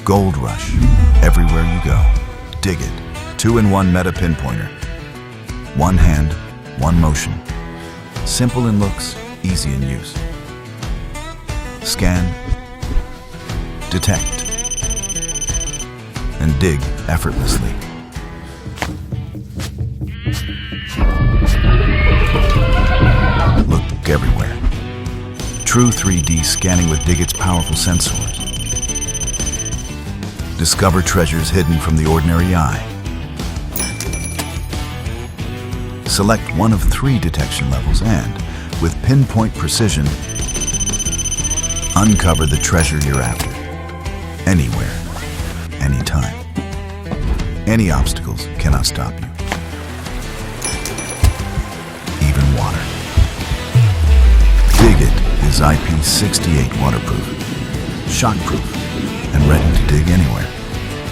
Gold Rush. Everywhere you go. Dig It. 2-in-1 Meta Pinpointer. One hand, one motion. Simple in looks, easy in use. Scan, detect, and dig effortlessly. Look everywhere. True 3D scanning with Dig It's powerful sensors. Discover treasures hidden from the ordinary eye. Select one of 3 detection levels and, with pinpoint precision, uncover the treasure you're after. Anywhere, anytime. Any obstacles cannot stop you. Even water. Dig It is IP68 waterproof, shockproof, and ready to dig anywhere.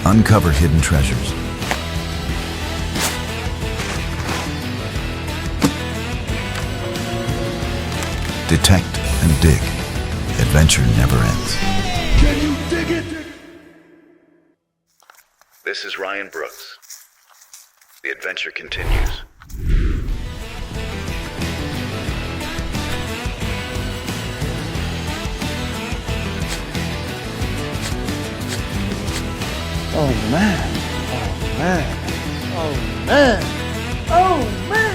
Uncover hidden treasures. Detect and dig. Adventure never ends. Can you dig it? This is Ryan Brooks. The adventure continues. Oh man. Oh man. Oh man. Oh man.